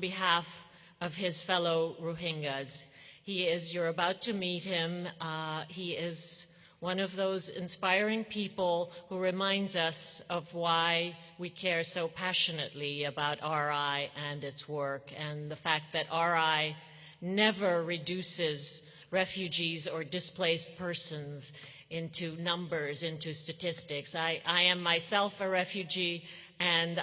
on behalf of his fellow Rohingyas. You're about to meet him. He is one of those inspiring people who reminds us of why we care so passionately about RI and its work, and the fact that RI never reduces refugees or displaced persons into numbers, into statistics. I am myself a refugee, and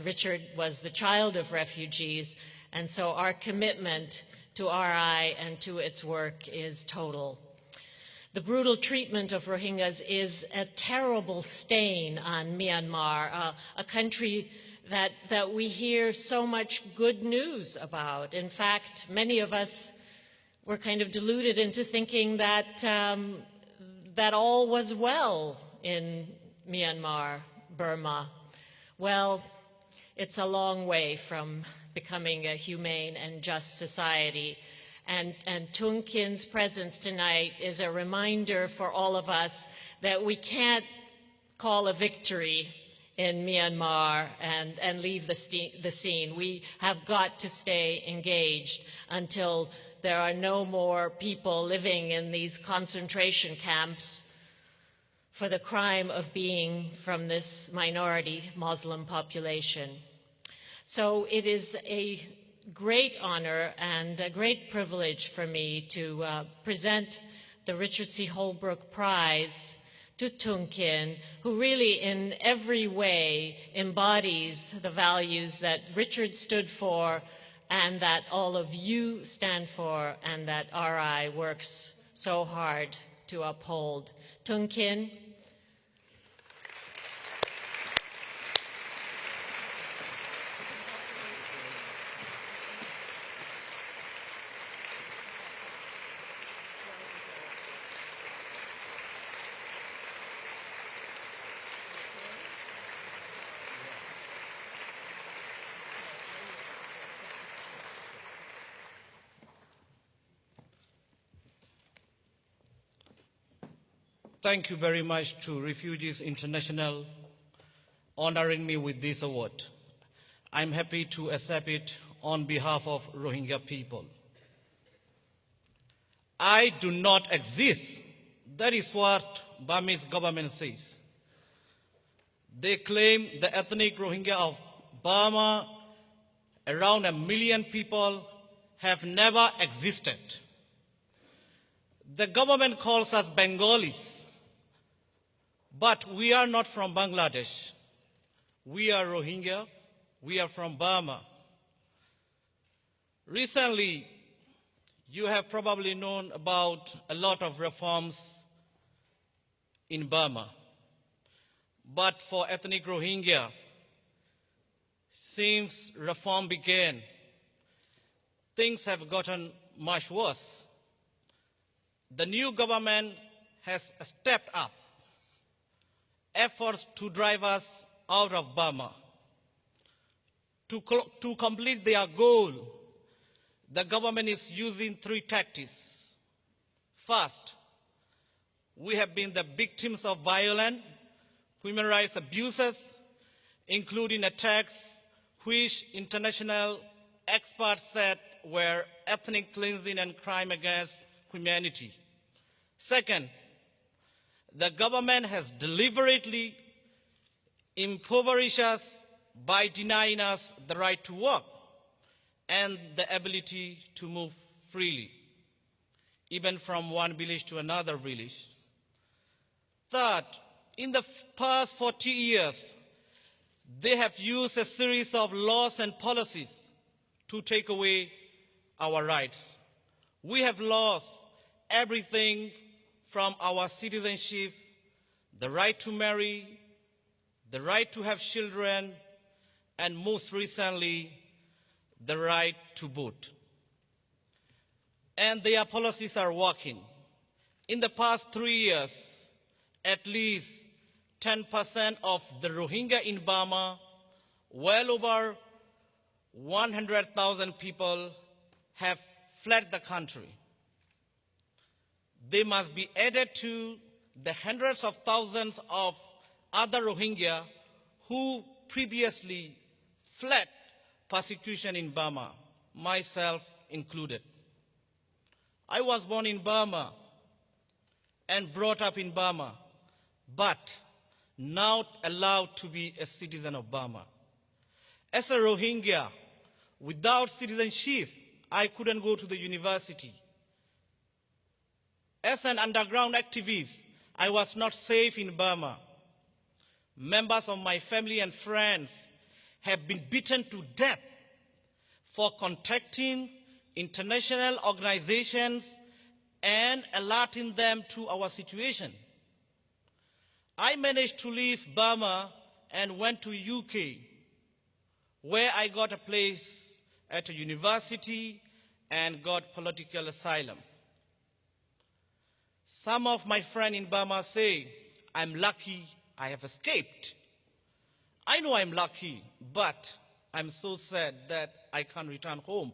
Richard was the child of refugees, and so our commitment to RI and to its work is total. The brutal treatment of Rohingyas is a terrible stain on Myanmar, a country that we hear so much good news about. In fact, many of us were kind of deluded into thinking that, that all was well in Myanmar, Burma. Well, it's a long way from becoming a humane and just society. And Tung Khin's presence tonight is a reminder for all of us that we can't call a victory in Myanmar and leave the scene. We have got to stay engaged until there are no more people living in these concentration camps for the crime of being from this minority Muslim population. So it is a great honor and a great privilege for me to present the Richard C. Holbrooke Prize to Tung Khin, who really in every way embodies the values that Richard stood for and that all of you stand for and that RI works so hard to uphold. Tung Khin. Thank you very much to Refugees International honoring me with this award. I'm happy to accept it on behalf of Rohingya people. I do not exist. That is what Burmese government says. They claim the ethnic Rohingya of Burma, around 1 million people, have never existed. The government calls us Bengalis. But we are not from Bangladesh. We are Rohingya. We are from Burma. Recently, you have probably known about a lot of reforms in Burma. But for ethnic Rohingya, since reform began, things have gotten much worse. The new government has stepped up efforts to drive us out of Burma. To complete their goal, the government is using 3 tactics. First, we have been the victims of violent human rights abuses, including attacks which international experts said were ethnic cleansing and crime against humanity. Second, the government has deliberately impoverished us by denying us the right to work and the ability to move freely, even from one village to another village. Third, in the past 40 years, they have used a series of laws and policies to take away our rights. We have lost everything from our citizenship, the right to marry, the right to have children, and most recently, the right to vote. And their policies are working. In the past 3 years, at least 10% of the Rohingya in Burma, well over 100,000 people, have fled the country. They must be added to the hundreds of thousands of other Rohingya who previously fled persecution in Burma, myself included. I was born in Burma and brought up in Burma, but not allowed to be a citizen of Burma. As a Rohingya, without citizenship, I couldn't go to the university. As an underground activist, I was not safe in Burma. Members of my family and friends have been beaten to death for contacting international organizations and alerting them to our situation. I managed to leave Burma and went to UK, where I got a place at a university and got political asylum. Some of my friends in Burma say, I'm lucky I have escaped. I know I'm lucky, but I'm so sad that I can't return home.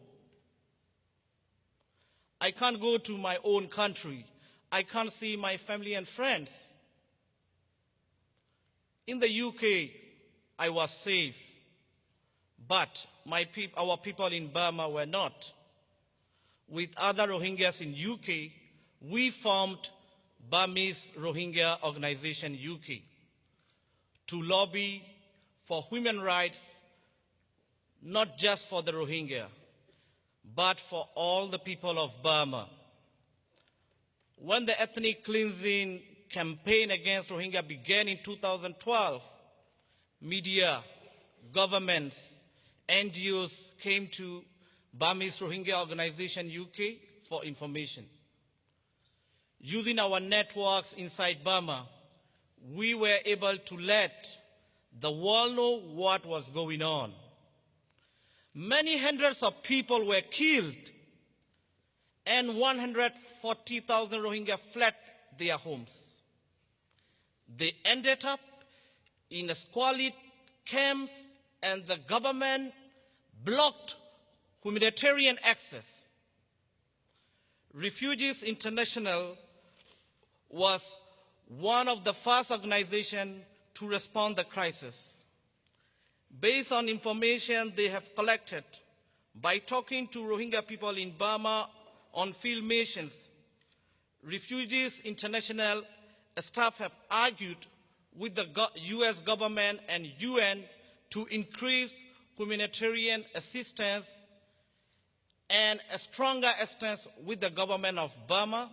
I can't go to my own country. I can't see my family and friends. In the UK, I was safe, but our people in Burma were not. With other Rohingyas in UK, we formed Burmese Rohingya Organization UK to lobby for human rights, not just for the Rohingya, but for all the people of Burma. When the ethnic cleansing campaign against Rohingya began in 2012, media, governments, NGOs came to Burmese Rohingya Organization UK for information. Using our networks inside Burma, we were able to let the world know what was going on. Many hundreds of people were killed, and 140,000 Rohingya fled their homes. They ended up in squalid camps, and the government blocked humanitarian access. Refugees International was one of the first organizations to respond to the crisis. Based on information they have collected by talking to Rohingya people in Burma on field missions, Refugees International staff have argued with the US government and UN to increase humanitarian assistance and a stronger assistance with the government of Burma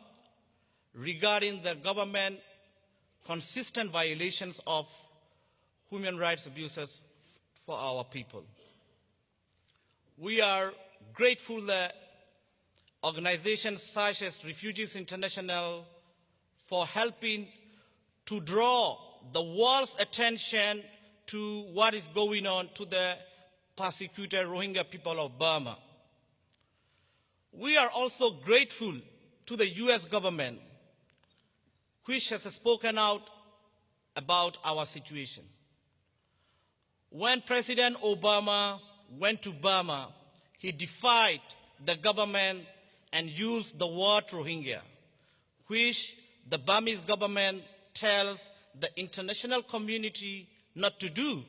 regarding the government consistent violations of human rights abuses for our people. We are grateful that organizations such as Refugees International for helping to draw the world's attention to what is going on to the persecuted Rohingya people of Burma. We are also grateful to the US government, which has spoken out about our situation. When President Obama went to Burma, he defied the government and used the word Rohingya, which the Burmese government tells the international community not to do.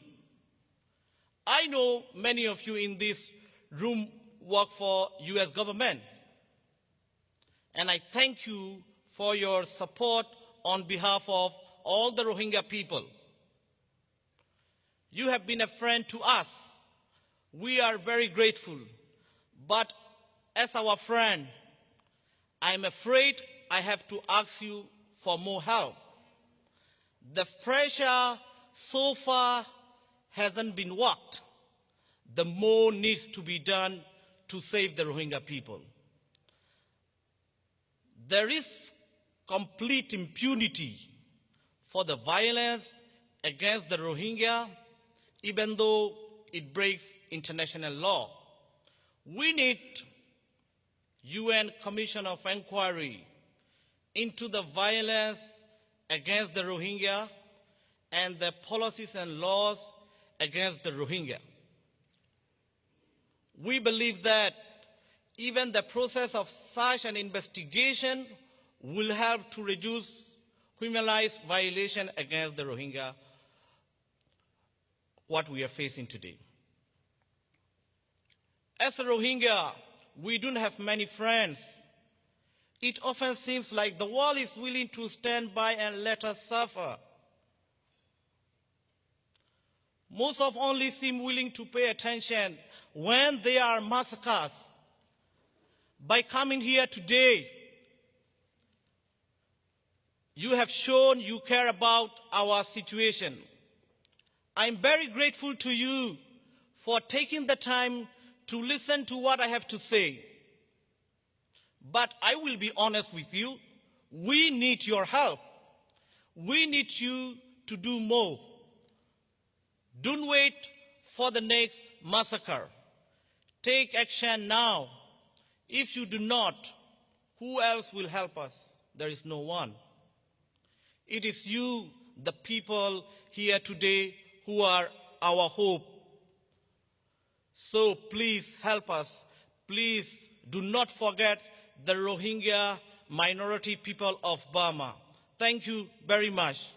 I know many of you in this room work for US government, and I thank you for your support on behalf of all the Rohingya people. You have been a friend to us. We are very grateful. But as our friend, I'm afraid I have to ask you for more help. The pressure so far hasn't been worked. The more needs to be done to save the Rohingya people. There is complete impunity for the violence against the Rohingya, even though it breaks international law. We need UN Commission of Inquiry into the violence against the Rohingya and the policies and laws against the Rohingya. We believe that even the process of such an investigation will help to reduce human rights violation against the Rohingya, what we are facing today. As a Rohingya, we don't have many friends. It often seems like the world is willing to stand by and let us suffer. Most of only seem willing to pay attention when there are massacres. By coming here today, you have shown you care about our situation. I'm very grateful to you for taking the time to listen to what I have to say. But I will be honest with you, we need your help. We need you to do more. Don't wait for the next massacre. Take action now. If you do not, who else will help us? There is no one. It is you, the people here today, who are our hope. So please help us. Please do not forget the Rohingya minority people of Burma. Thank you very much.